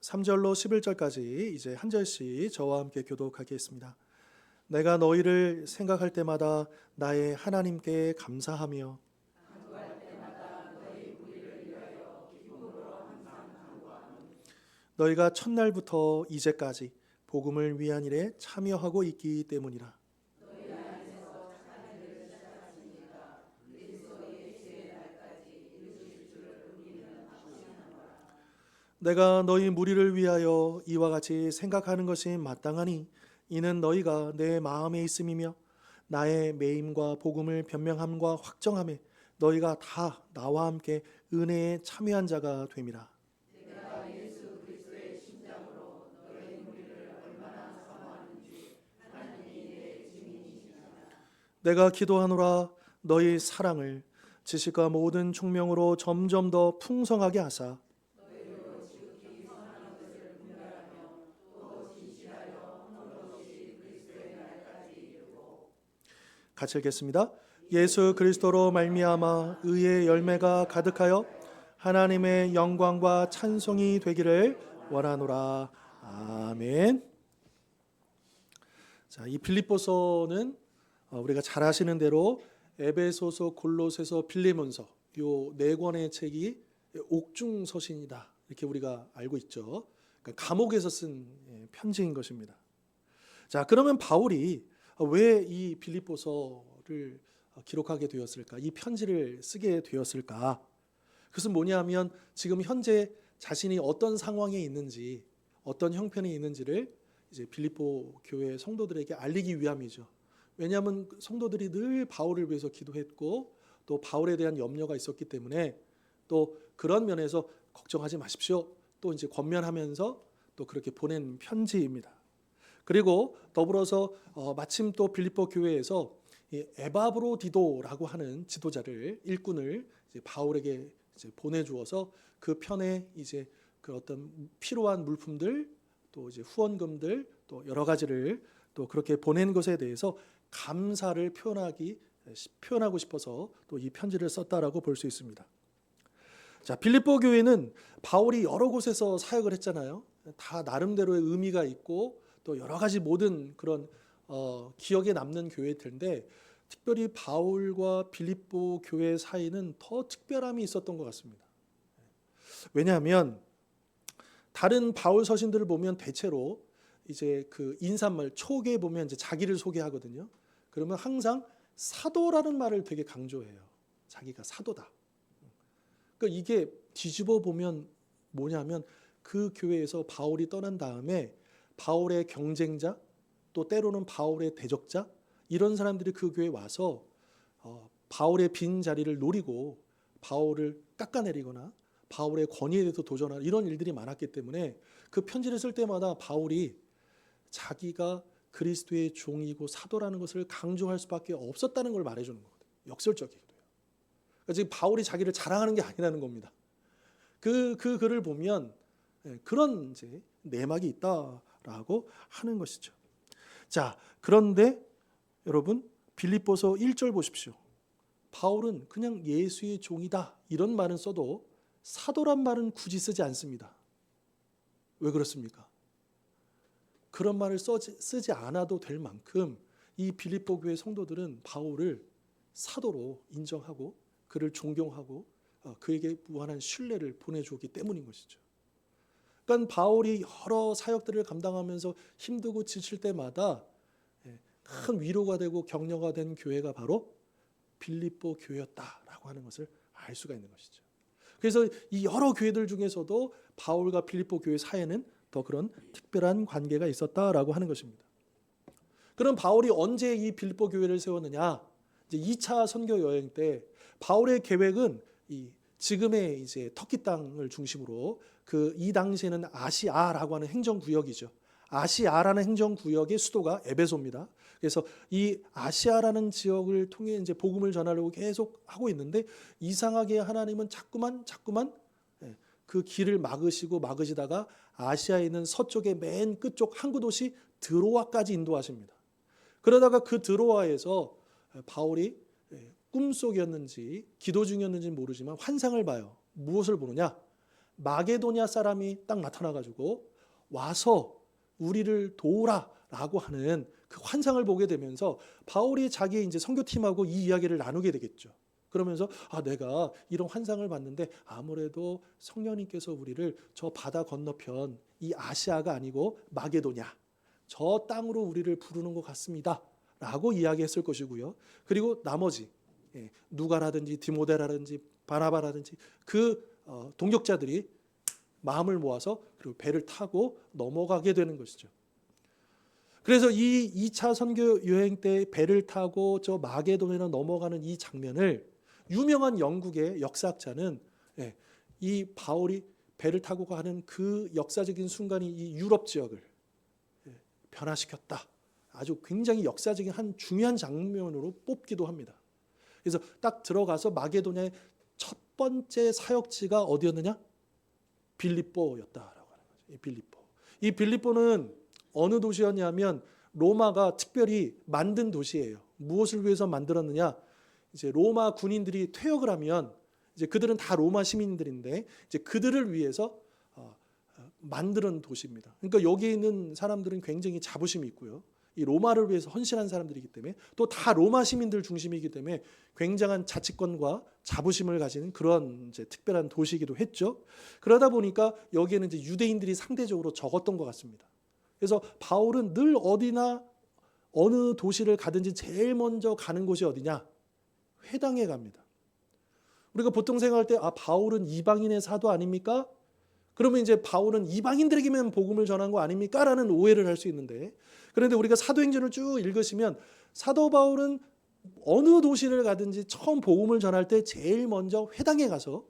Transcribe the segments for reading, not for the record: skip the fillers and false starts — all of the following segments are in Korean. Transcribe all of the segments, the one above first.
3절로 11절까지 이제 한 절씩 저와 함께 교독하겠습니다. 내가 너희를 생각할 때마다 나의 하나님께 감사하며 너희가 첫날부터 이제까지 복음을 위한 일에 참여하고 있기 때문이라. 내가 너희 무리를 위하여 이와 같이 생각하는 것이 마땅하니 이는 너희가 내 마음에 있음이며 나의 매임과 복음을 변명함과 확정함에 너희가 다 나와 함께 은혜에 참여한 자가 됨이라. 내가 기도하노라 너희 사랑을 지식과 모든 총명으로 점점 더 풍성하게 하사 같이 읽겠습니다. 예수 그리스도로 말미암아 의의 열매가 가득하여 하나님의 영광과 찬송이 되기를 원하노라. 아멘. 자, 이 빌립보서는 우리가 잘 아시는 대로 에베소서, 골로새서, 빌레몬서 요 네 권의 책이 옥중서신이다 이렇게 우리가 알고 있죠. 그러니까 감옥에서 쓴 편지인 것입니다. 자, 그러면 바울이 왜 이 빌립보서를 기록하게 되었을까? 이 편지를 쓰게 되었을까? 그것은 뭐냐면 지금 현재 자신이 어떤 상황에 있는지, 어떤 형편에 있는지를 이제 빌립보 교회 성도들에게 알리기 위함이죠. 왜냐하면 성도들이 늘 바울을 위해서 기도했고 또 바울에 대한 염려가 있었기 때문에 또 그런 면에서 걱정하지 마십시오. 또 이제 권면하면서 또 그렇게 보낸 편지입니다. 그리고 더불어서 마침 또 빌립보 교회에서 에바브로디도라고 하는 지도자를 일꾼을 이제 바울에게 이제 보내주어서 그 편에 이제 그 어떤 필요한 물품들 또 이제 후원금들 또 여러 가지를 또 그렇게 보낸 것에 대해서 감사를 표현하고 싶어서 또 이 편지를 썼다라고 볼 수 있습니다. 자, 빌립보 교회는 바울이 여러 곳에서 사역을 했잖아요. 다 나름대로의 의미가 있고 또 여러 가지 모든 그런 기억에 남는 교회일 텐데 특별히 바울과 빌립보 교회 사이는 더 특별함이 있었던 것 같습니다. 왜냐하면 다른 바울 서신들을 보면 대체로 이제 그 인사말 촉에 보면 이제 자기를 소개하거든요. 그러면 항상 사도라는 말을 되게 강조해요. 자기가 사도다. 그러니까 이게 뒤집어 보면 뭐냐면 그 교회에서 바울이 떠난 다음에 바울의 경쟁자 또 때로는 바울의 대적자 이런 사람들이 그 교회에 와서 바울의 빈 자리를 노리고 바울을 깎아내리거나 바울의 권위에 대해서 도전하는 이런 일들이 많았기 때문에 그 편지를 쓸 때마다 바울이 자기가 그리스도의 종이고 사도라는 것을 강조할 수밖에 없었다는 걸 말해주는 거거든요. 역설적이기도 해요. 그러니까 지금 바울이 자기를 자랑하는 게 아니라는 겁니다. 그 글을 보면 그런 이제 내막이 있다라고 하는 것이죠. 자, 그런데 여러분 빌립보서 1절 보십시오. 바울은 그냥 예수의 종이다 이런 말은 써도 사도란 말은 굳이 쓰지 않습니다. 왜 그렇습니까? 그런 말을 쓰지 않아도 될 만큼 이 빌립보 교회 성도들은 바울을 사도로 인정하고 그를 존경하고 그에게 무한한 신뢰를 보내주었기 때문인 것이죠. 그러니까 바울이 여러 사역들을 감당하면서 힘들고 지칠 때마다 큰 위로가 되고 격려가 된 교회가 바로 빌립보 교회였다라고 하는 것을 알 수가 있는 것이죠. 그래서 이 여러 교회들 중에서도 바울과 빌립보 교회 사이에는 더 그런 특별한 관계가 있었다라고 하는 것입니다. 그럼 바울이 언제 이 빌립보 교회를 세웠느냐? 이제 2차 선교 여행 때 바울의 계획은 이 지금의 이제 터키 땅을 중심으로 그 이 당시에는 아시아라고 하는 행정구역이죠. 아시아라는 행정구역의 수도가 에베소입니다. 그래서 이 아시아라는 지역을 통해 이제 복음을 전하려고 계속 하고 있는데 이상하게 하나님은 자꾸만 그 길을 막으시다가 아시아에 있는 서쪽의 맨 끝쪽 항구 도시 드로아까지 인도하십니다. 그러다가 그 드로아에서 바울이 꿈속이었는지 기도 중이었는지 모르지만 환상을 봐요. 무엇을 보느냐? 마게도냐 사람이 딱 나타나가지고 와서 우리를 도우라라고 하는 그 환상을 보게 되면서 바울이 자기 이제 선교팀하고 이 이야기를 나누게 되겠죠. 그러면서 내가 이런 환상을 봤는데 아무래도 성령님께서 우리를 저 바다 건너편 이 아시아가 아니고 마게도냐 저 땅으로 우리를 부르는 것 같습니다 라고 이야기했을 것이고요. 그리고 나머지 누가라든지 디모데라든지 바나바라든지 그 동역자들이 마음을 모아서 그리고 배를 타고 넘어가게 되는 것이죠. 그래서 이 2차 선교 여행 때 배를 타고 저 마게도냐로 넘어가는 이 장면을 유명한 영국의 역사학자는 이 바울이 배를 타고 가는 그 역사적인 순간이 이 유럽 지역을 변화시켰다. 아주 굉장히 역사적인 한 중요한 장면으로 뽑기도 합니다. 그래서 딱 들어가서 마게도냐의 첫 번째 사역지가 어디였느냐? 빌립보였다라고 하는 거죠. 이 빌립보는 어느 도시였냐면 로마가 특별히 만든 도시예요. 무엇을 위해서 만들었느냐? 이제 로마 군인들이 퇴역을 하면 이제 그들은 다 로마 시민들인데 이제 그들을 위해서 만드는 도시입니다. 그러니까 여기 있는 사람들은 굉장히 자부심이 있고요. 이 로마를 위해서 헌신한 사람들이기 때문에 또 다 로마 시민들 중심이기 때문에 굉장한 자치권과 자부심을 가지는 그런 이제 특별한 도시이기도 했죠. 그러다 보니까 여기에는 이제 유대인들이 상대적으로 적었던 것 같습니다. 그래서 바울은 늘 어디나 어느 도시를 가든지 제일 먼저 가는 곳이 어디냐? 회당에 갑니다. 우리가 보통 생각할 때 바울은 이방인의 사도 아닙니까? 그러면 이제 바울은 이방인들에게만 복음을 전한 거 아닙니까? 라는 오해를 할 수 있는데 그런데 우리가 사도행전을 쭉 읽으시면 사도 바울은 어느 도시를 가든지 처음 복음을 전할 때 제일 먼저 회당에 가서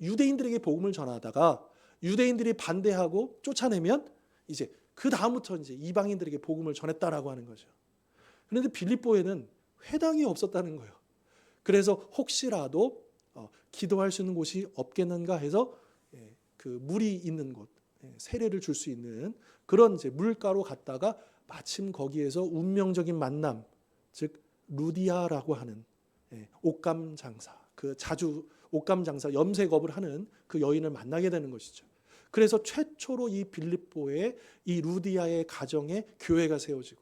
유대인들에게 복음을 전하다가 유대인들이 반대하고 쫓아내면 이제 그 다음부터 이제 이방인들에게 복음을 전했다라고 하는 거죠. 그런데 빌립보에는 회당이 없었다는 거예요. 그래서 혹시라도 기도할 수 있는 곳이 없겠는가 해서 그 물이 있는 곳, 세례를 줄 수 있는 그런 이제 물가로 갔다가 마침 거기에서 운명적인 만남, 즉 루디아라고 하는 옷감 장사, 그 자주 옷감 장사 염색업을 하는 그 여인을 만나게 되는 것이죠. 그래서 최초로 이 빌립보의 이 루디아의 가정에 교회가 세워지고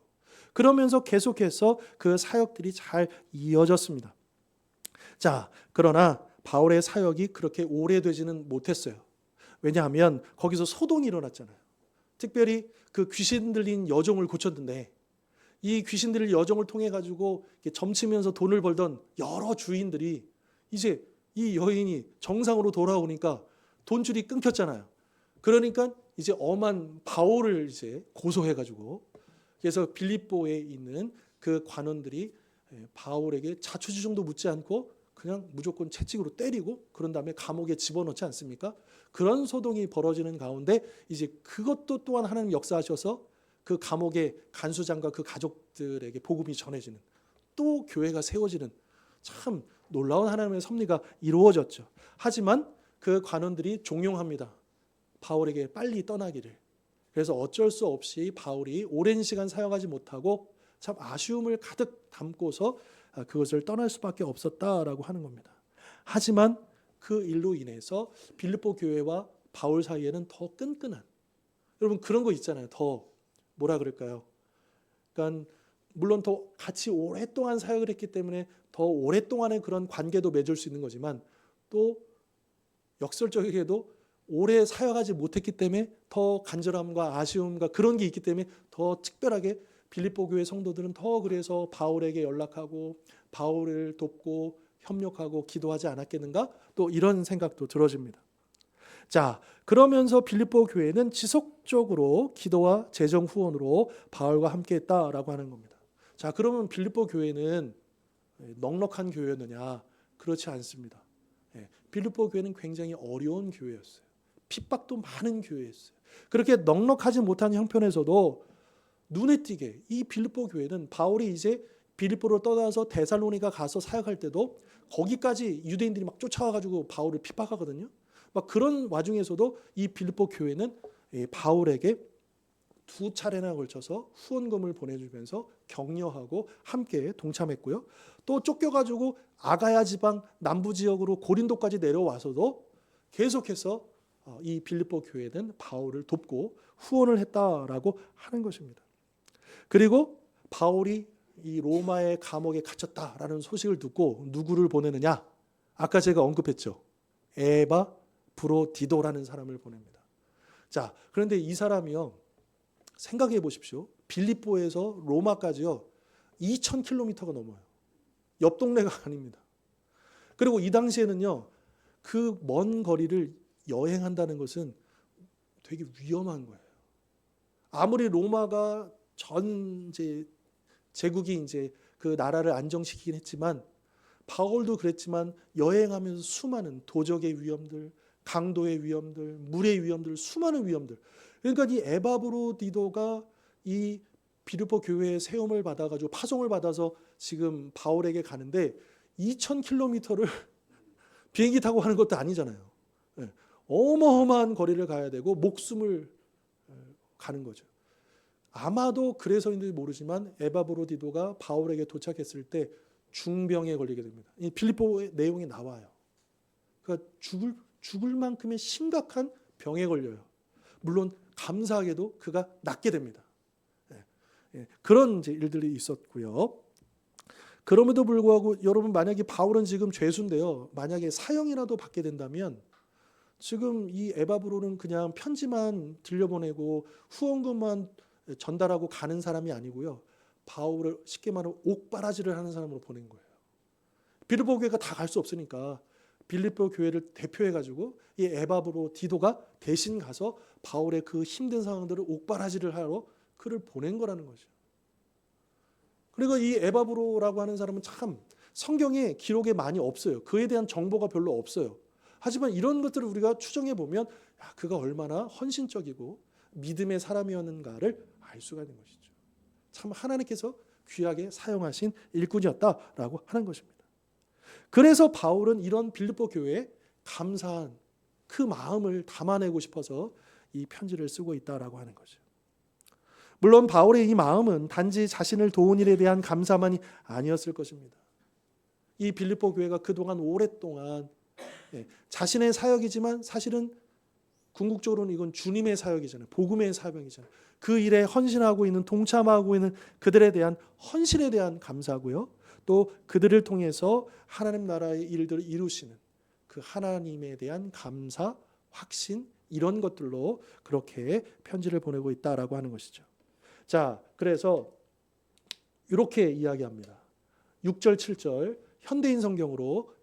그러면서 계속해서 그 사역들이 잘 이어졌습니다. 자, 그러나 바울의 사역이 그렇게 오래되지는 못했어요. 왜냐하면 거기서 소동이 일어났잖아요. 특별히 그 귀신 들린 여종을 고쳤는데 이 귀신 들린 여종을 통해 가지고 점치면서 돈을 벌던 여러 주인들이 이제 이 여인이 정상으로 돌아오니까 돈줄이 끊겼잖아요. 그러니까 이제 엄한 바울을 이제 고소해 가지고 그래서 빌립보에 있는 그 관원들이 바울에게 자초지종도 묻지 않고 그냥 무조건 채찍으로 때리고 그런 다음에 감옥에 집어넣지 않습니까? 그런 소동이 벌어지는 가운데 이제 그것도 또한 하나님 역사하셔서 그 감옥의 간수장과 그 가족들에게 복음이 전해지는 또 교회가 세워지는 참 놀라운 하나님의 섭리가 이루어졌죠. 하지만 그 관원들이 종용합니다. 바울에게 빨리 떠나기를. 그래서 어쩔 수 없이 바울이 오랜 시간 사역하지 못하고 참 아쉬움을 가득 담고서 그것을 떠날 수밖에 없었다라고 하는 겁니다. 하지만 그 일로 인해서 빌립보 교회와 바울 사이에는 더 끈끈한 여러분 그런 거 있잖아요. 더 뭐라 그럴까요? 그러니까 물론 더 같이 오랫동안 사역을 했기 때문에 더 오랫동안의 그런 관계도 맺을 수 있는 거지만 또 역설적이게도 오래 사역하지 못했기 때문에 더 간절함과 아쉬움과 그런 게 있기 때문에 더 특별하게 빌립보 교회 성도들은 더 그래서 바울에게 연락하고 바울을 돕고 협력하고 기도하지 않았겠는가? 또 이런 생각도 들어집니다. 자, 그러면서 빌립보 교회는 지속적으로 기도와 재정 후원으로 바울과 함께했다라고 하는 겁니다. 자, 그러면 빌립보 교회는 넉넉한 교회였느냐? 그렇지 않습니다. 빌립보 교회는 굉장히 어려운 교회였어요. 핍박도 많은 교회였어요. 그렇게 넉넉하지 못한 형편에서도 눈에 띄게 이 빌립보 교회는 바울이 이제 빌립보로 떠나서 데살로니가 가서 사역할 때도 거기까지 유대인들이 막 쫓아와가지고 바울을 핍박하거든요. 막 그런 와중에서도 이 빌립보 교회는 바울에게 2차례나 걸쳐서 후원금을 보내주면서 격려하고 함께 동참했고요. 또 쫓겨가지고 아가야 지방 남부 지역으로 고린도까지 내려와서도 계속해서 이 빌립보 교회는 바울을 돕고 후원을 했다라고 하는 것입니다. 그리고 바울이 이 로마의 감옥에 갇혔다라는 소식을 듣고 누구를 보내느냐? 아까 제가 언급했죠. 에바브로디도라는 사람을 보냅니다. 자, 그런데 이 사람이요. 생각해 보십시오. 빌립보에서 로마까지요. 2000km가 넘어요. 옆 동네가 아닙니다. 그리고 이 당시에는요. 그 먼 거리를 여행한다는 것은 되게 위험한 거예요. 아무리 로마가 전 이제 제국이 이제 그 나라를 안정시키긴 했지만 바울도 그랬지만 여행하면서 수많은 도적의 위험들, 강도의 위험들, 물의 위험들, 수많은 위험들. 그러니까 이 에바브로디도가 이 빌립보 교회의 세움을 받아가지고 파송을 받아서 지금 바울에게 가는데 2000km를 비행기 타고 가는 것도 아니잖아요. 어마어마한 거리를 가야 되고 목숨을 가는 거죠. 아마도 그래서인지 모르지만 에바브로디도가 바울에게 도착했을 때 중병에 걸리게 됩니다. 이 빌립보의 내용이 나와요. 그러니까 죽을 만큼의 심각한 병에 걸려요. 물론 감사하게도 그가 낫게 됩니다. 그런 이제 일들이 있었고요. 그럼에도 불구하고 여러분 만약에 바울은 지금 죄수인데요. 만약에 사형이라도 받게 된다면 지금 이 에바브로는 그냥 편지만 들려보내고 후원금만 전달하고 가는 사람이 아니고요. 바울을 쉽게 말하면 옥바라지를 하는 사람으로 보낸 거예요. 빌립보 교회가 다 갈 수 없으니까 빌립보 교회를 대표해가지고 이 에바브로디도가 대신 가서 바울의 그 힘든 상황들을 옥바라지를 하러 그를 보낸 거라는 거죠. 그리고 이 에바브로라고 하는 사람은 참 성경에 기록에 많이 없어요. 그에 대한 정보가 별로 없어요. 하지만 이런 것들을 우리가 추정해 보면 그가 얼마나 헌신적이고 믿음의 사람이었는가를 알 수가 있는 것이죠. 참 하나님께서 귀하게 사용하신 일꾼이었다라고 하는 것입니다. 그래서 바울은 이런 빌립보 교회에 감사한 그 마음을 담아내고 싶어서 이 편지를 쓰고 있다라고 하는 거죠. 물론 바울의 이 마음은 단지 자신을 도운 일에 대한 감사만이 아니었을 것입니다. 이 빌립보 교회가 그동안 오랫동안 자신의 사역이지만 사실은 궁극적으로는 이건 주님의 사역이잖아요. 복음의 사역이잖아요. 그 일에 헌신하고 있는 동참하고 있는 그들에 대한 헌신에 대한 감사고요. 또 그들을 통해서 하나님 나라의 일들을 이루시는 그 하나님에 대한 감사, 확신 이런 것들로 그렇게 편지를 보내고 있다라고 하는 것이죠. 자, 그래서 이렇게 이야기합니다. 6절, 7절 현대인 성경으로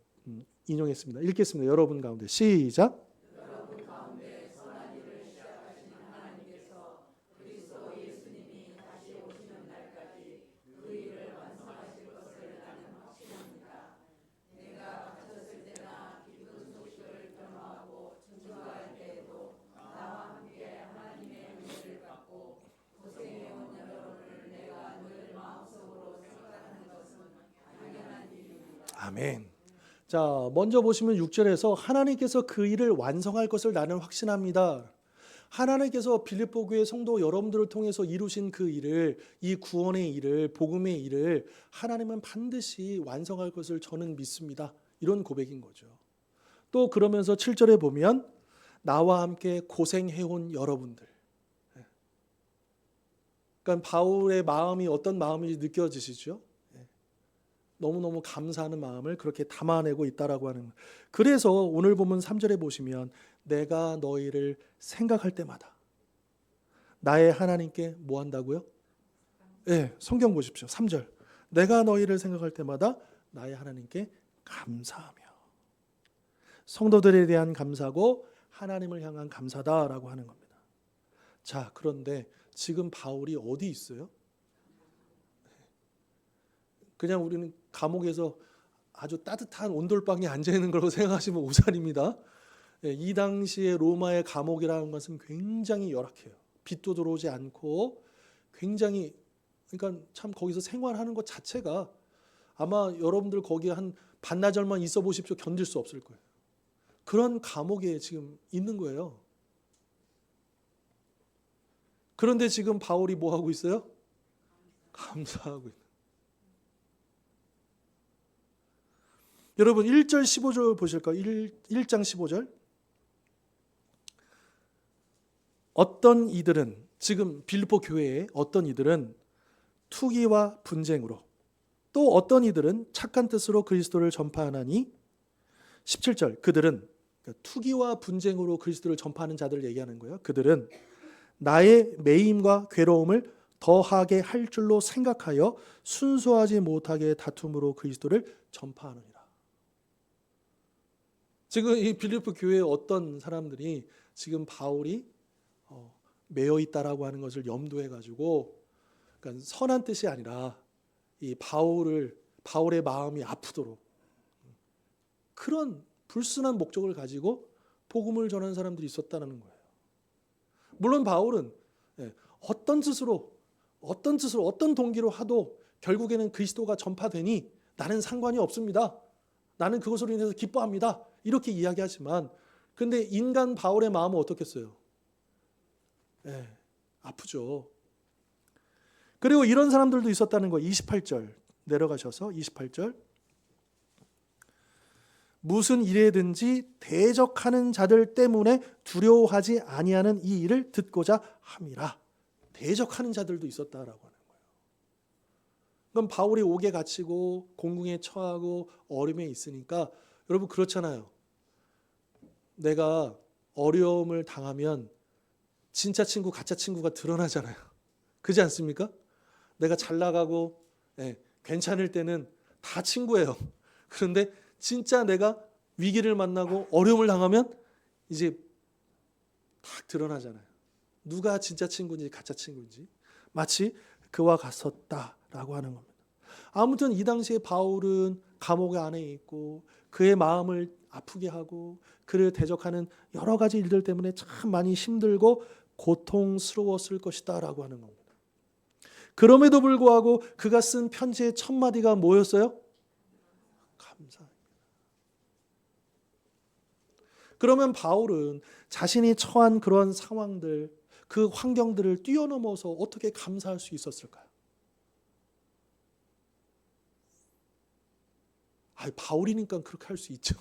인용했습니다. 읽겠습니다. 여러분 가운데 시작. 여러분 가운데 선한 일을 시작하신 하나님께서 그리스도 예수님이 다시 오시는 날까지 그 일을 완성하실 것을 나는 확신합니다. 내가 갇혔을 때나 기쁜 소식을 변화하고 증거할 때에도 나와 함께 하나님의 은혜를 받고 고생해온 여러분을 내가 늘 마음속으로 생각하는 것은 당연한 일입니다. 아멘. 자, 먼저 보시면 6절에서 하나님께서 그 일을 완성할 것을 나는 확신합니다. 하나님께서 빌립보 교회 성도 여러분들을 통해서 이루신 그 일을, 이 구원의 일을, 복음의 일을 하나님은 반드시 완성할 것을 저는 믿습니다. 이런 고백인 거죠. 또 그러면서 7절에 보면 나와 함께 고생해온 여러분들. 그러니까 바울의 마음이 어떤 마음인지 느껴지시죠? 너무너무 감사하는 마음을 그렇게 담아내고 있다라고 하는 거예요. 그래서 오늘 보면 3절에 보시면 내가 너희를 생각할 때마다 나의 하나님께 뭐 한다고요? 성경 보십시오. 3절. 내가 너희를 생각할 때마다 나의 하나님께 감사하며. 성도들에 대한 감사고 하나님을 향한 감사다라고 하는 겁니다. 자, 그런데 지금 바울이 어디 있어요? 그냥 우리는 감옥에서 아주 따뜻한 온돌방에 앉아있는 걸로 생각하시면 오산입니다. 이 당시에 로마의 감옥이라는 것은 굉장히 열악해요. 빛도 들어오지 않고 굉장히 그러니까 참 거기서 생활하는 것 자체가 아마 여러분들 거기에 한 반나절만 있어 보십시오. 견딜 수 없을 거예요. 그런 감옥에 지금 있는 거예요. 그런데 지금 바울이 뭐 하고 있어요? 감사하고 있는. 여러분 1절 15절 보실까요? 1장 15절 어떤 이들은 지금 빌립보 교회에 어떤 이들은 투기와 분쟁으로 또 어떤 이들은 착한 뜻으로 그리스도를 전파하나니 17절 그들은 그러니까 투기와 분쟁으로 그리스도를 전파하는 자들을 얘기하는 거예요. 그들은 나의 매임과 괴로움을 더하게 할 줄로 생각하여 순수하지 못하게 다툼으로 그리스도를 전파하느니라. 지금 이 빌립보 교회에 어떤 사람들이 지금 바울이 매여 있다라고 하는 것을 염두해 가지고 그러니까 선한 뜻이 아니라 이 바울의 마음이 아프도록 그런 불순한 목적을 가지고 복음을 전하는 사람들이 있었다는 거예요. 물론 바울은 어떤 뜻으로 어떤 동기로 하도 결국에는 그리스도가 전파되니 나는 상관이 없습니다. 나는 그것으로 인해서 기뻐합니다. 이렇게 이야기하지만 근데 인간 바울의 마음은 어떻겠어요? 아프죠. 그리고 이런 사람들도 있었다는 거. 28절 내려가셔서 28절 무슨 일에든지 대적하는 자들 때문에 두려워하지 아니하는 이 일을 듣고자 함이라. 대적하는 자들도 있었다라고 하는 거예요. 그럼 바울이 옥에 갇히고 공궁에 처하고 어려움에 있으니까 여러분 그렇잖아요. 내가 어려움을 당하면 진짜 친구, 가짜 친구가 드러나잖아요. 그렇지 않습니까? 내가 잘 나가고 괜찮을 때는 다 친구예요. 그런데 진짜 내가 위기를 만나고 어려움을 당하면 이제 딱 드러나잖아요. 누가 진짜 친구인지 가짜 친구인지. 마치 그와 같았다라고 하는 겁니다. 아무튼 이 당시에 바울은 감옥 안에 있고 그의 마음을 아프게 하고 그를 대적하는 여러 가지 일들 때문에 참 많이 힘들고 고통스러웠을 것이다 라고 하는 겁니다. 그럼에도 불구하고 그가 쓴 편지의 첫 마디가 뭐였어요? 감사합니다. 그러면 바울은 자신이 처한 그런 상황들, 그 환경들을 뛰어넘어서 어떻게 감사할 수 있었을까요? 바울이니까 그렇게 할 수 있죠.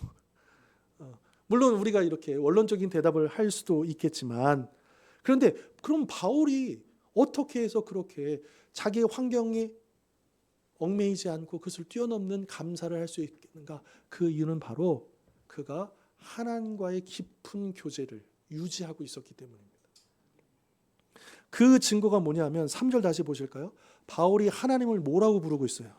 물론 우리가 이렇게 원론적인 대답을 할 수도 있겠지만 그런데 그럼 바울이 어떻게 해서 그렇게 자기의 환경에 얽매이지 않고 그것을 뛰어넘는 감사를 할 수 있겠는가? 그 이유는 바로 그가 하나님과의 깊은 교제를 유지하고 있었기 때문입니다. 그 증거가 뭐냐면 3절 다시 보실까요? 바울이 하나님을 뭐라고 부르고 있어요?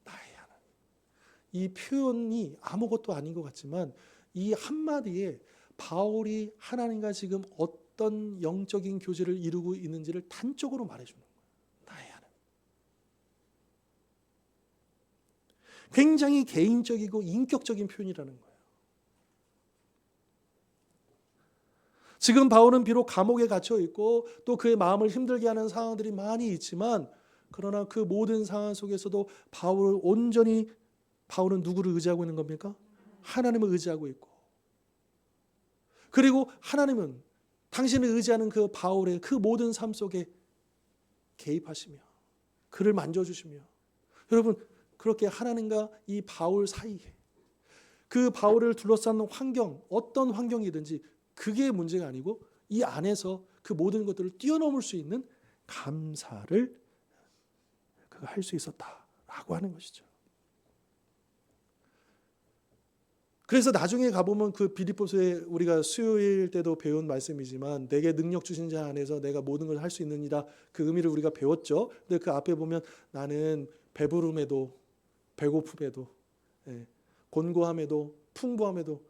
나의 하나님. 이 표현이 아무것도 아닌 것 같지만 이 한마디에 바울이 하나님과 지금 어떤 영적인 교제를 이루고 있는지를 단적으로 말해주는 거예요. 나의 하나님. 굉장히 개인적이고 인격적인 표현이라는 거예요. 지금 바울은 비록 감옥에 갇혀 있고 또 그의 마음을 힘들게 하는 상황들이 많이 있지만 그러나 그 모든 상황 속에서도 바울은 누구를 의지하고 있는 겁니까? 하나님을 의지하고 있고 그리고 하나님은 당신을 의지하는 그 바울의 그 모든 삶 속에 개입하시며 그를 만져주시며 여러분 그렇게 하나님과 이 바울 사이에 그 바울을 둘러싼 환경 어떤 환경이든지 그게 문제가 아니고 이 안에서 그 모든 것들을 뛰어넘을 수 있는 감사를 그가 할 수 있었다라고 하는 것이죠. 그래서 나중에 가보면 그 빌립보서에 우리가 수요일 때도 배운 말씀이지만 내게 능력 주신 자 안에서 내가 모든 걸 할 수 있느니라 그 의미를 우리가 배웠죠. 근데 그 앞에 보면 나는 배부름에도 배고픔에도 곤고함에도 풍부함에도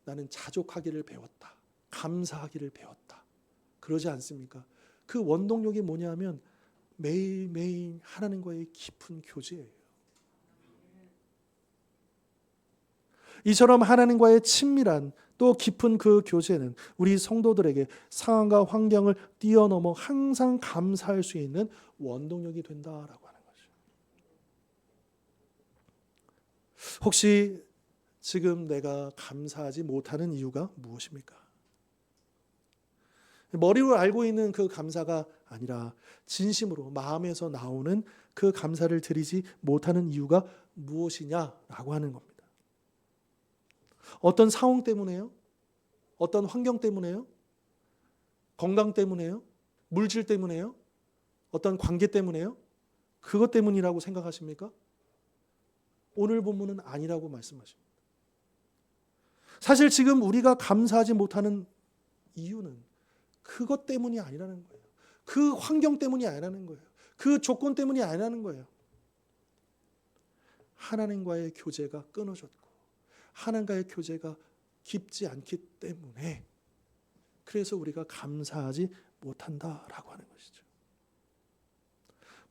나는 자족하기를 배웠다. 감사하기를 배웠다. 그러지 않습니까? 그 원동력이 뭐냐면 매일매일 하나님과의 깊은 교제예요. 이처럼 하나님과의 친밀한 또 깊은 그 교제는 우리 성도들에게 상황과 환경을 뛰어넘어 항상 감사할 수 있는 원동력이 된다라고 하는 거죠. 혹시 지금 내가 감사하지 못하는 이유가 무엇입니까? 머리로 알고 있는 그 감사가 아니라 진심으로 마음에서 나오는 그 감사를 드리지 못하는 이유가 무엇이냐라고 하는 겁니다. 어떤 상황 때문에요? 어떤 환경 때문에요? 건강 때문에요? 물질 때문에요? 어떤 관계 때문에요? 그것 때문이라고 생각하십니까? 오늘 본문은 아니라고 말씀하십니다. 사실 지금 우리가 감사하지 못하는 이유는 그것 때문이 아니라는 거예요. 그 환경 때문이 아니라는 거예요. 그 조건 때문이 아니라는 거예요. 하나님과의 교제가 끊어졌고 하나님과의 교제가 깊지 않기 때문에 그래서 우리가 감사하지 못한다라고 하는 것이죠.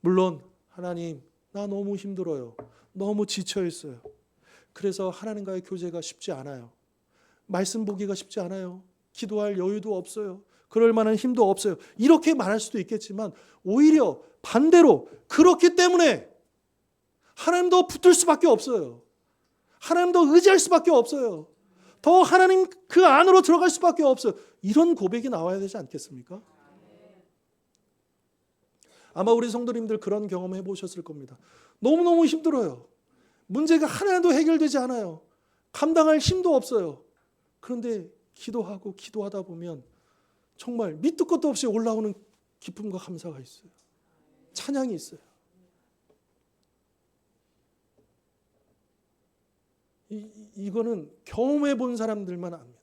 물론 하나님, 나 너무 힘들어요. 너무 지쳐 있어요. 그래서 하나님과의 교제가 쉽지 않아요. 말씀 보기가 쉽지 않아요. 기도할 여유도 없어요. 그럴 만한 힘도 없어요. 이렇게 말할 수도 있겠지만 오히려 반대로 그렇기 때문에 하나님 더 붙들 수밖에 없어요. 하나님 더 의지할 수밖에 없어요. 더 하나님 그 안으로 들어갈 수밖에 없어요. 이런 고백이 나와야 되지 않겠습니까? 아마 우리 성도님들 그런 경험 해보셨을 겁니다. 너무너무 힘들어요. 문제가 하나도 해결되지 않아요. 감당할 힘도 없어요. 그런데 기도하고 기도하다 보면 정말 밑도 끝도 없이 올라오는 기쁨과 감사가 있어요. 찬양이 있어요. 이거는 경험해 본 사람들만 압니다.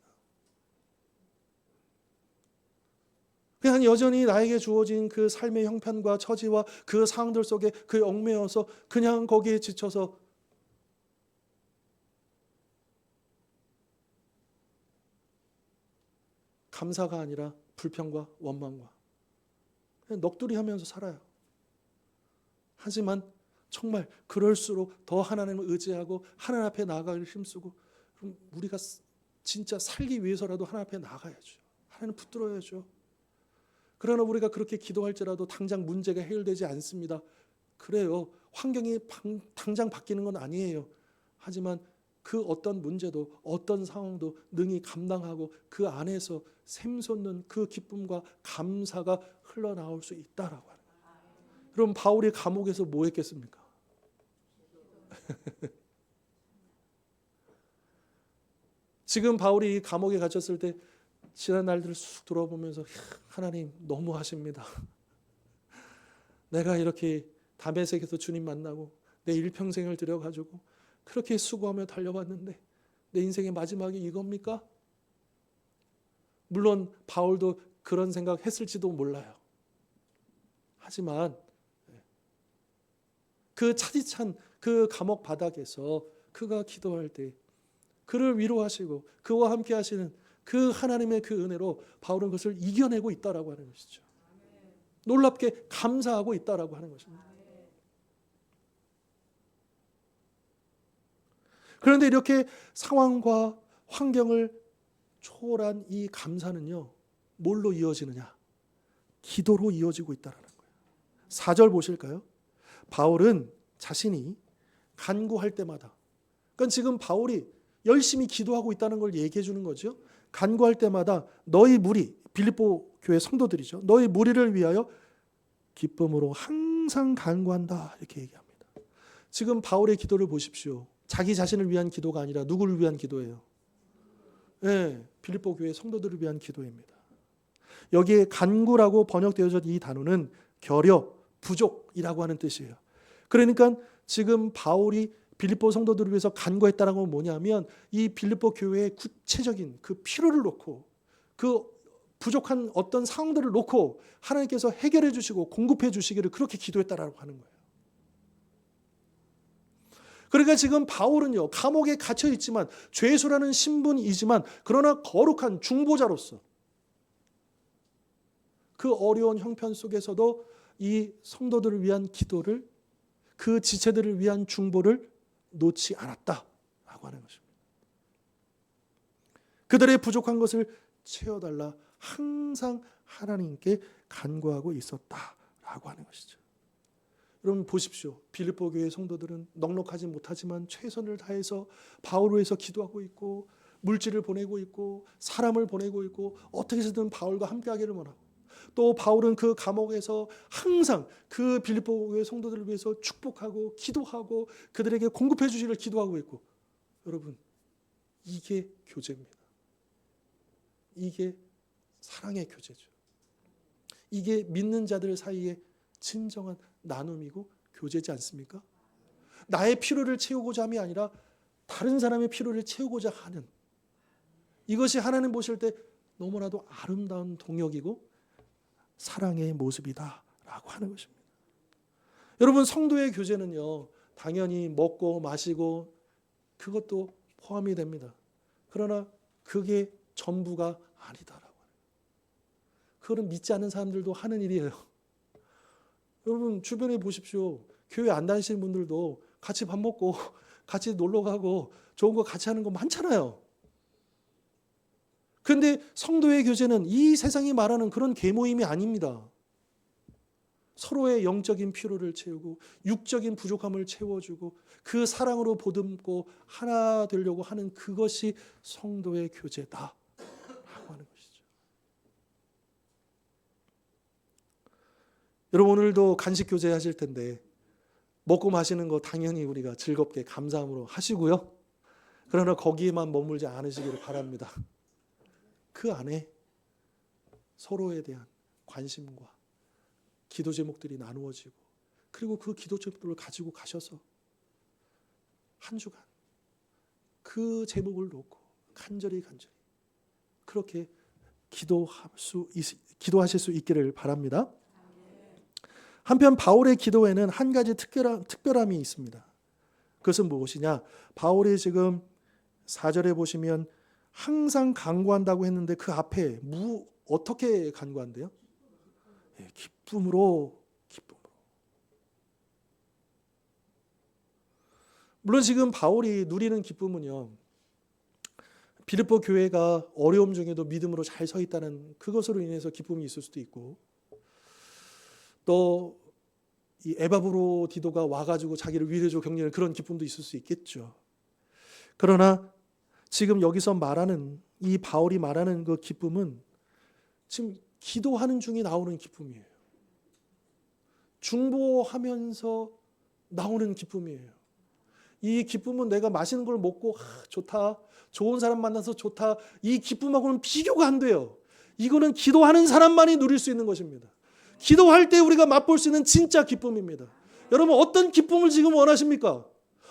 그냥 여전히 나에게 주어진 그 삶의 형편과 처지와 그 상황들 속에 그 얽매여서 그냥 거기에 지쳐서 감사가 아니라 불평과 원망과 그냥 넋두리 하면서 살아요. 하지만 정말 그럴수록 더 하나님을 의지하고 하나님 앞에 나아가기를 힘쓰고 그럼 우리가 진짜 살기 위해서라도 하나님 앞에 나가야죠. 하나님 붙들어야죠. 그러나 우리가 그렇게 기도할지라도 당장 문제가 해결되지 않습니다. 그래요. 환경이 당장 바뀌는 건 아니에요. 하지만 그 어떤 문제도 어떤 상황도 능히 감당하고 그 안에서 샘솟는 그 기쁨과 감사가 흘러나올 수 있다라고 하는 거예요. 그럼 바울이 감옥에서 뭐 했겠습니까? 지금 바울이 감옥에 갇혔을 때 지난 날들을 쑥 돌아보면서 하나님 너무하십니다. 내가 이렇게 다메섹에서 주님 만나고 내 일평생을 들여가지고 그렇게 수고하며 달려왔는데 내 인생의 마지막이 이겁니까? 물론 바울도 그런 생각했을지도 몰라요. 하지만 그 차디찬 그 감옥 바닥에서 그가 기도할 때 그를 위로하시고 그와 함께 하시는 그 하나님의 그 은혜로 바울은 그것을 이겨내고 있다라고 하는 것이죠. 놀랍게 감사하고 있다라고 하는 것입니다. 그런데 이렇게 상황과 환경을 초월한 이 감사는요, 뭘로 이어지느냐? 기도로 이어지고 있다라는 거예요. 4절 보실까요? 바울은 자신이 간구할 때마다, 그러니까 지금 바울이 열심히 기도하고 있다는 걸 얘기해 주는 거죠. 간구할 때마다 너희 무리, 빌립보 교회 성도들이죠. 너희 무리를 위하여 기쁨으로 항상 간구한다 이렇게 얘기합니다. 지금 바울의 기도를 보십시오. 자기 자신을 위한 기도가 아니라 누구를 위한 기도예요? 네, 빌립보 교회 성도들을 위한 기도입니다. 여기에 간구라고 번역되어진 이 단어는 결여, 부족이라고 하는 뜻이에요. 그러니까 지금 바울이 빌립보 성도들을 위해서 간구했다는 건 뭐냐면 이 빌립보 교회의 구체적인 그 필요를 놓고 그 부족한 어떤 상황들을 놓고 하나님께서 해결해 주시고 공급해 주시기를 그렇게 기도했다라고 하는 거예요. 그러니까 지금 바울은요, 감옥에 갇혀 있지만 죄수라는 신분이지만 그러나 거룩한 중보자로서 그 어려운 형편 속에서도 이 성도들을 위한 기도를, 그 지체들을 위한 중보를 놓지 않았다라고 하는 것입니다. 그들의 부족한 것을 채워달라 항상 하나님께 간구하고 있었다라고 하는 것이죠. 여러분 보십시오. 빌립보 교회 성도들은 넉넉하지 못하지만 최선을 다해서 바울을 위해서 기도하고 있고 물질을 보내고 있고 사람을 보내고 있고 어떻게 해서든 바울과 함께하기를 원하고 또 바울은 그 감옥에서 항상 그 빌립보 교회 성도들을 위해서 축복하고 기도하고 그들에게 공급해 주시기를 기도하고 있고 여러분 이게 교제입니다. 이게 사랑의 교제죠. 이게 믿는 자들 사이에 진정한 나눔이고 교제지 않습니까? 나의 필요를 채우고자 함이 아니라 다른 사람의 필요를 채우고자 하는, 이것이 하나님 보실 때 너무나도 아름다운 동역이고 사랑의 모습이다라고 하는 것입니다. 여러분, 성도의 교제는요, 당연히 먹고 마시고 그것도 포함이 됩니다. 그러나 그게 전부가 아니다라고. 그거는 믿지 않는 사람들도 하는 일이에요. 여러분 주변에 보십시오. 교회 안 다니시는 분들도 같이 밥 먹고 같이 놀러 가고 좋은 거 같이 하는 거 많잖아요. 그런데 성도의 교제는 이 세상이 말하는 그런 계모임이 아닙니다. 서로의 영적인 필요를 채우고 육적인 부족함을 채워주고 그 사랑으로 보듬고 하나 되려고 하는 그것이 성도의 교제다라고 하는 것이죠. 여러분 오늘도 간식 교제 하실 텐데 먹고 마시는 거 당연히 우리가 즐겁게 감사함으로 하시고요. 그러나 거기에만 머물지 않으시기를 바랍니다. 그 안에 서로에 대한 관심과 기도 제목들이 나누어지고 그리고 그 기도 제목들을 가지고 가셔서 한 주간 그 제목을 놓고 간절히 그렇게 기도하실 수 있기를 바랍니다. 한편 바울의 기도에는 한 가지 특별함이 있습니다. 그것은 무엇이냐? 바울이 지금 4절에 보시면 항상 간구한다고 했는데 그 앞에 어떻게 간구한대요? 기쁨으로. 물론 지금 바울이 누리는 기쁨은요, 빌립보 교회가 어려움 중에도 믿음으로 잘 서 있다는 그것으로 인해서 기쁨이 있을 수도 있고, 또 이 에바브로디도가 와가지고 자기를 위로해주고 격려하는 그런 기쁨도 있을 수 있겠죠. 그러나 지금 여기서 말하는 이 바울이 말하는 그 기쁨은 지금 기도하는 중에 나오는 기쁨이에요. 중보하면서 나오는 기쁨이에요. 이 기쁨은 내가 맛있는 걸 먹고 좋다, 좋은 사람 만나서 좋다, 이 기쁨하고는 비교가 안 돼요. 이거는 기도하는 사람만이 누릴 수 있는 것입니다. 기도할 때 우리가 맛볼 수 있는 진짜 기쁨입니다. 여러분 어떤 기쁨을 지금 원하십니까?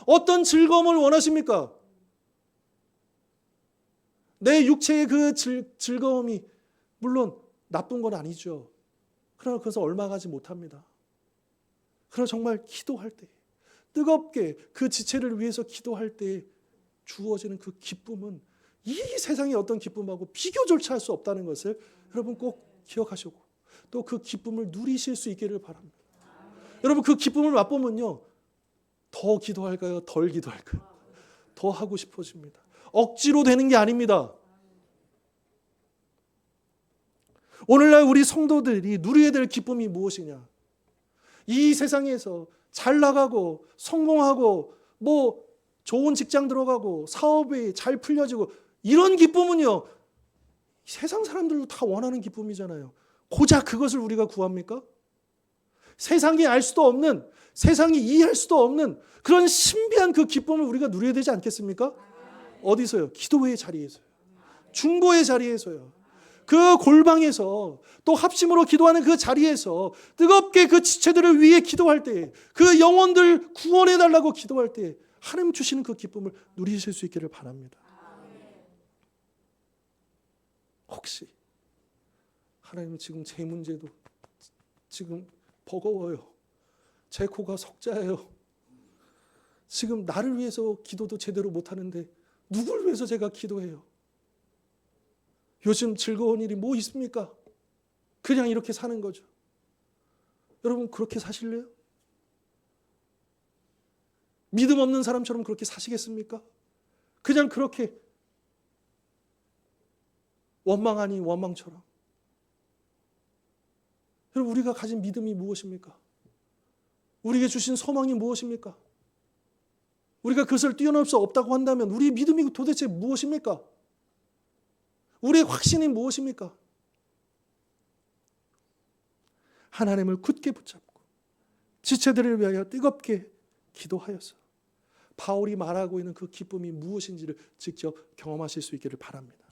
어떤 즐거움을 원하십니까? 내 육체의 그 즐거움이 물론 나쁜 건 아니죠. 그러나 그것은 얼마 가지 못합니다. 그러나 정말 기도할 때, 뜨겁게 그 지체를 위해서 기도할 때 주어지는 그 기쁨은 이 세상의 어떤 기쁨하고 비교조차 할 수 없다는 것을 여러분 꼭 기억하시고 또 그 기쁨을 누리실 수 있기를 바랍니다. 여러분 그 기쁨을 맛보면요, 더 기도할까요? 덜 기도할까요? 더 하고 싶어집니다. 억지로 되는 게 아닙니다. 오늘날 우리 성도들이 누려야 될 기쁨이 무엇이냐? 이 세상에서 잘 나가고 성공하고 뭐 좋은 직장 들어가고 사업이 잘 풀려지고 이런 기쁨은요, 세상 사람들도 다 원하는 기쁨이잖아요. 고작 그것을 우리가 구합니까? 세상이 알 수도 없는, 세상이 이해할 수도 없는 그런 신비한 그 기쁨을 우리가 누려야 되지 않겠습니까? 어디서요? 기도의 자리에서요. 중보의 자리에서요. 그 골방에서 또 합심으로 기도하는 그 자리에서 뜨겁게 그 지체들을 위해 기도할 때, 그 영혼들 구원해 달라고 기도할 때 하나님 주시는 그 기쁨을 누리실 수 있기를 바랍니다. 혹시 하나님 지금 제 문제도 지금 버거워요. 제 코가 석자예요. 지금 나를 위해서 기도도 제대로 못하는데 누굴 위해서 제가 기도해요? 요즘 즐거운 일이 뭐 있습니까? 그냥 이렇게 사는 거죠. 여러분 그렇게 사실래요? 믿음 없는 사람처럼 그렇게 사시겠습니까? 그냥 그렇게 원망 아닌 원망처럼. 여러분 우리가 가진 믿음이 무엇입니까? 우리에게 주신 소망이 무엇입니까? 우리가 그것을 뛰어넘을 수 없다고 한다면 우리의 믿음이 도대체 무엇입니까? 우리의 확신이 무엇입니까? 하나님을 굳게 붙잡고 지체들을 위하여 뜨겁게 기도하여서 바울이 말하고 있는 그 기쁨이 무엇인지를 직접 경험하실 수 있기를 바랍니다.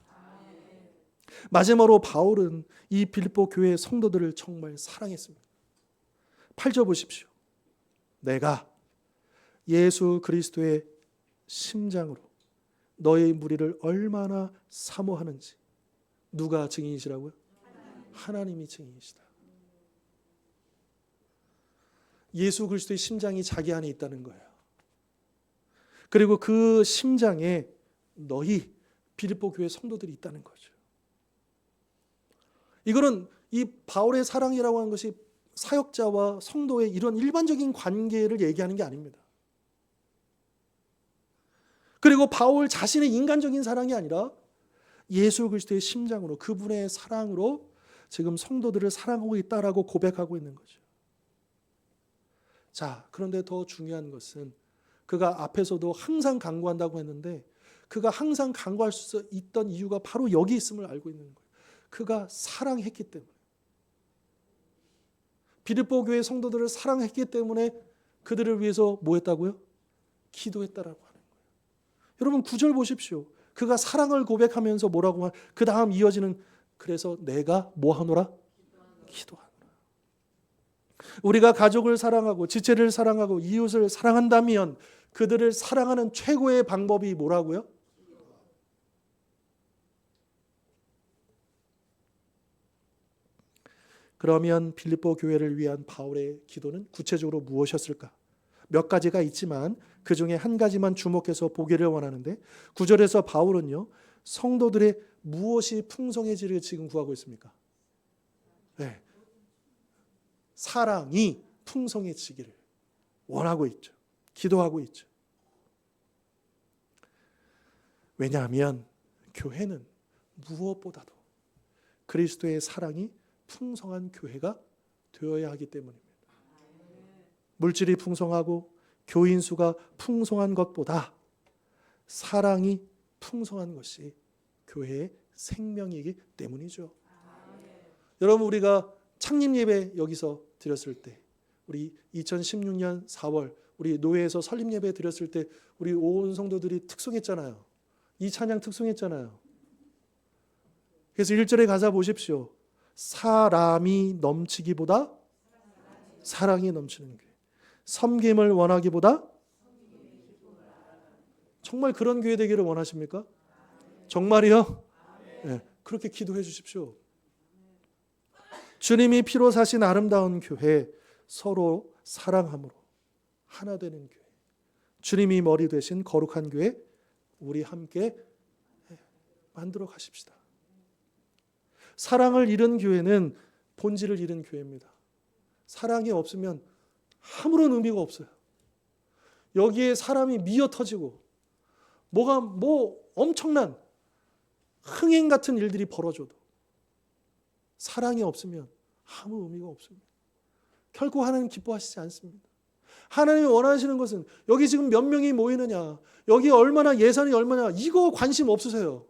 마지막으로 바울은 이 빌립보 교회 성도들을 정말 사랑했습니다. 8절 보십시오. 내가 예수 그리스도의 심장으로 너의 무리를 얼마나 사모하는지 누가 증인이시라고요? 하나님이 증인이시다. 예수 그리스도의 심장이 자기 안에 있다는 거예요. 그리고 그 심장에 너희 빌립보 교회 성도들이 있다는 거죠. 이거는 이 바울의 사랑이라고 하는 것이 사역자와 성도의 이런 일반적인 관계를 얘기하는 게 아닙니다. 그리고 바울 자신의 인간적인 사랑이 아니라 예수 그리스도의 심장으로, 그분의 사랑으로 지금 성도들을 사랑하고 있다라고 고백하고 있는 거죠. 자, 그런데 더 중요한 것은 그가 앞에서도 항상 간구한다고 했는데 그가 항상 간구할 수 있던 이유가 바로 여기 있음을 알고 있는 거예요. 그가 사랑했기 때문에. 빌립보 교회 성도들을 사랑했기 때문에 그들을 위해서 뭐 했다고요? 기도했다라고 하는 거예요. 여러분 9절 보십시오. 그가 사랑을 고백하면서 뭐라고 그 다음 이어지는 그래서 내가 뭐 하노라? 기도하노라. 우리가 가족을 사랑하고 지체를 사랑하고 이웃을 사랑한다면 그들을 사랑하는 최고의 방법이 뭐라고요? 그러면 빌립보 교회를 위한 바울의 기도는 구체적으로 무엇이었을까? 몇 가지가 있지만 그 중에 한 가지만 주목해서 보기를 원하는데 9절에서 바울은요. 성도들의 무엇이 풍성해지를 지금 구하고 있습니까? 네. 사랑이 풍성해지기를 원하고 있죠. 기도하고 있죠. 왜냐하면 교회는 무엇보다도 그리스도의 사랑이 풍성한 교회가 되어야 하기 때문입니다. 물질이 풍성하고 교인 수가 풍성한 것보다 사랑이 풍성한 것이 교회의 생명이기 때문이죠. 여러분 우리가 창립 예배 여기서 드렸을 때 우리 2016년 4월 우리 노회에서 설립 예배 드렸을 때 우리 온 성도들이 특송했잖아요. 이 찬양 특송했잖아요. 그래서 1절에 가사 보십시오. 사람이 넘치기보다 사랑이 넘치는 교회. 섬김을 원하기보다 정말 그런 교회 되기를 원하십니까? 정말이요? 네, 그렇게 기도해 주십시오. 주님이 피로 사신 아름다운 교회, 서로 사랑함으로 하나 되는 교회. 주님이 머리 되신 거룩한 교회 우리 함께 만들어 가십시다. 사랑을 잃은 교회는 본질을 잃은 교회입니다. 사랑이 없으면 아무런 의미가 없어요. 여기에 사람이 미어 터지고 뭐 엄청난 흥행 같은 일들이 벌어져도 사랑이 없으면 아무 의미가 없습니다. 결코 하나님 기뻐하시지 않습니다. 하나님이 원하시는 것은 여기 지금 몇 명이 모이느냐, 여기 얼마나 예산이 얼마냐 이거 관심 없으세요.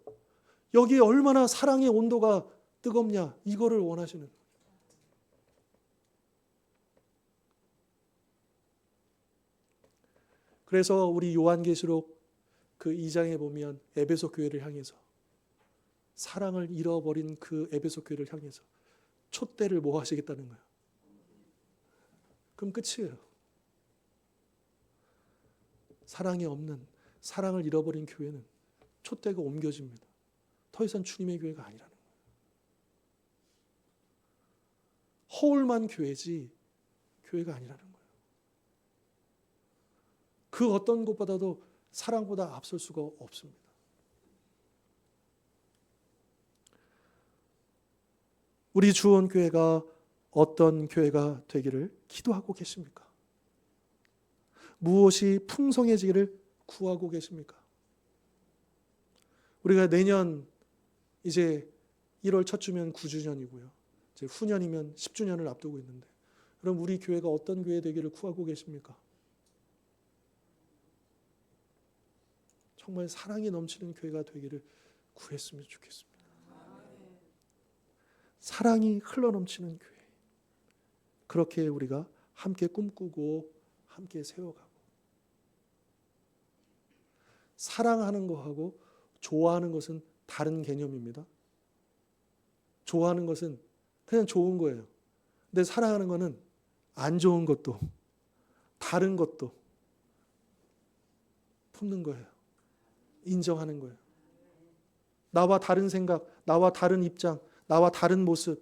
여기 얼마나 사랑의 온도가 뜨겁냐 이거를 원하시는 거예요. 그래서 우리 요한계시록 그 2장에 보면 에베소 교회를 향해서 사랑을 잃어버린 그 에베소 교회를 향해서 촛대를 뭐 하시겠다는 거예요. 그럼 끝이에요. 사랑이 없는 사랑을 잃어버린 교회는 촛대가 옮겨집니다. 더 이상 주님의 교회가 아니라는 거예요. 허울만 교회지 교회가 아니라는 거예요. 그 어떤 것보다도 사랑보다 앞설 수가 없습니다. 우리 주원교회가 어떤 교회가 되기를 기도하고 계십니까? 무엇이 풍성해지기를 구하고 계십니까? 우리가 내년 이제 1월 첫 주면 9주년이고요. 이제 후년이면 10주년을 앞두고 있는데 그럼 우리 교회가 어떤 교회 되기를 구하고 계십니까? 정말 사랑이 넘치는 교회가 되기를 구했으면 좋겠습니다. 사랑이 흘러넘치는 교회. 그렇게 우리가 함께 꿈꾸고 함께 세워가고 사랑하는 거하고 좋아하는 것은 다른 개념입니다. 좋아하는 것은 그냥 좋은 거예요. 근데 사랑하는 거는 안 좋은 것도 다른 것도 품는 거예요. 인정하는 거예요. 나와 다른 생각, 나와 다른 입장, 나와 다른 모습,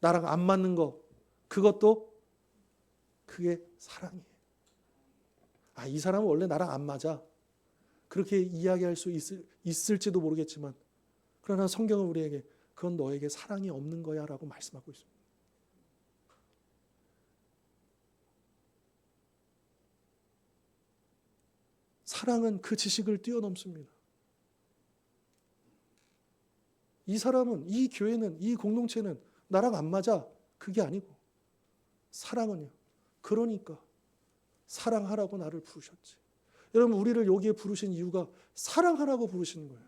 나랑 안 맞는 거, 그것도 그게 사랑이에요. 아, 이 사람은 원래 나랑 안 맞아. 그렇게 이야기할 수 있을지도 모르겠지만, 그러나 성경은 우리에게 그건 너에게 사랑이 없는 거야 라고 말씀하고 있습니다. 사랑은 그 지식을 뛰어넘습니다. 이 사람은, 이 교회는, 이 공동체는 나랑 안 맞아. 그게 아니고 사랑은요. 그러니까 사랑하라고 나를 부르셨지. 여러분, 우리를 여기에 부르신 이유가 사랑하라고 부르시는 거예요.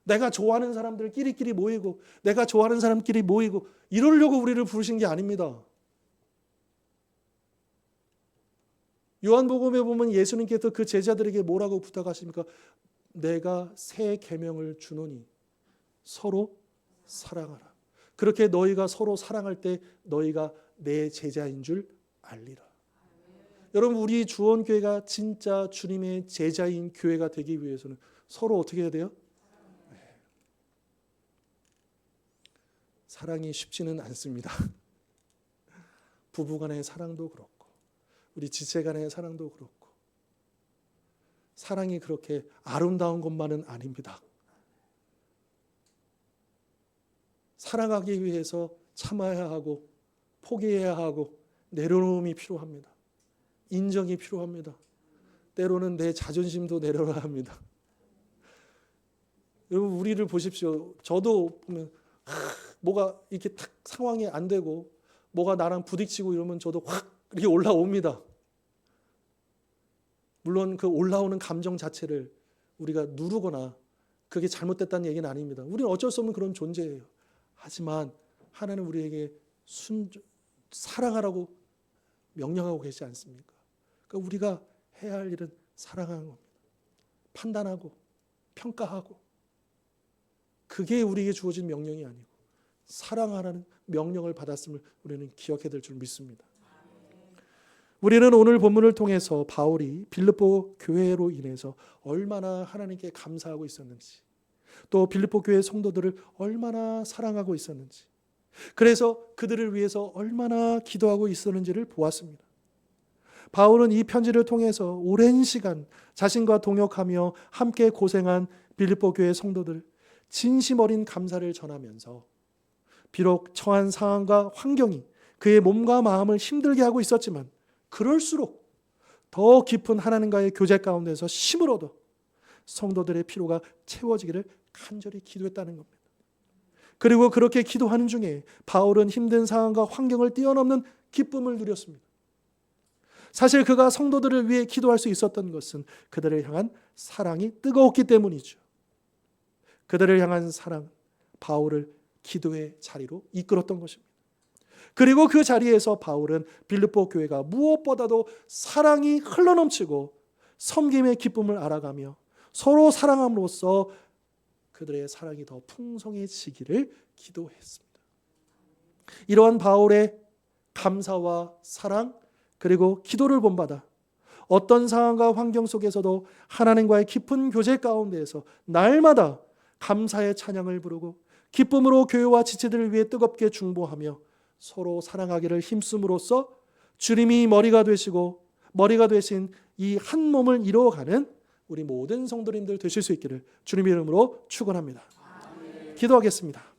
내가 좋아하는 사람들끼리 모이고 내가 좋아하는 사람끼리 모이고 이러려고 우리를 부르신 게 아닙니다. 요한복음에 보면 예수님께서 그 제자들에게 뭐라고 부탁하십니까? 내가 새 계명을 주노니 서로 사랑하라. 그렇게 너희가 서로 사랑할 때 너희가 내 제자인 줄 알리라. 여러분, 우리 주원교회가 진짜 주님의 제자인 교회가 되기 위해서는 서로 어떻게 해야 돼요? 사랑이 쉽지는 않습니다. 부부간의 사랑도 그렇고 우리 지체간의 사랑도 그렇고 사랑이 그렇게 아름다운 것만은 아닙니다. 사랑하기 위해서 참아야 하고 포기해야 하고 내려놓음이 필요합니다. 인정이 필요합니다. 때로는 내 자존심도 내려놔야 합니다. 여러분, 우리를 보십시오. 저도 보면 뭐가 이렇게 탁 상황이 안 되고 뭐가 나랑 부딪히고 이러면 저도 확 이렇게 올라옵니다. 물론 그 올라오는 감정 자체를 우리가 누르거나 그게 잘못됐다는 얘기는 아닙니다. 우리는 어쩔 수 없는 그런 존재예요. 하지만 하나님 우리에게 사랑하라고 명령하고 계시지 않습니까? 그러니까 우리가 해야 할 일은 사랑하는 겁니다. 판단하고 평가하고 그게 우리에게 주어진 명령이 아니고 사랑하라는 명령을 받았음을 우리는 기억해야 될 줄 믿습니다. 우리는 오늘 본문을 통해서 바울이 빌립보 교회로 인해서 얼마나 하나님께 감사하고 있었는지, 또 빌립보 교회 성도들을 얼마나 사랑하고 있었는지, 그래서 그들을 위해서 얼마나 기도하고 있었는지를 보았습니다. 바울은 이 편지를 통해서 오랜 시간 자신과 동역하며 함께 고생한 빌립보 교회 성도들 진심 어린 감사를 전하면서 비록 처한 상황과 환경이 그의 몸과 마음을 힘들게 하고 있었지만 그럴수록 더 깊은 하나님과의 교제 가운데서 힘을 얻어 성도들의 필요가 채워지기를 간절히 기도했다는 겁니다. 그리고 그렇게 기도하는 중에 바울은 힘든 상황과 환경을 뛰어넘는 기쁨을 누렸습니다. 사실 그가 성도들을 위해 기도할 수 있었던 것은 그들을 향한 사랑이 뜨거웠기 때문이죠. 그들을 향한 사랑, 바울을 기도의 자리로 이끌었던 것입니다. 그리고 그 자리에서 바울은 빌립보 교회가 무엇보다도 사랑이 흘러넘치고 섬김의 기쁨을 알아가며 서로 사랑함으로써 그들의 사랑이 더 풍성해지기를 기도했습니다. 이러한 바울의 감사와 사랑 그리고 기도를 본받아 어떤 상황과 환경 속에서도 하나님과의 깊은 교제 가운데에서 날마다 감사의 찬양을 부르고 기쁨으로 교회와 지체들을 위해 뜨겁게 중보하며 서로 사랑하기를 힘쓰므로써 주님이 머리가 되시고 머리가 되신 이 한 몸을 이루어가는 우리 모든 성도님들 되실 수 있기를 주님의 이름으로 축원합니다. 기도하겠습니다.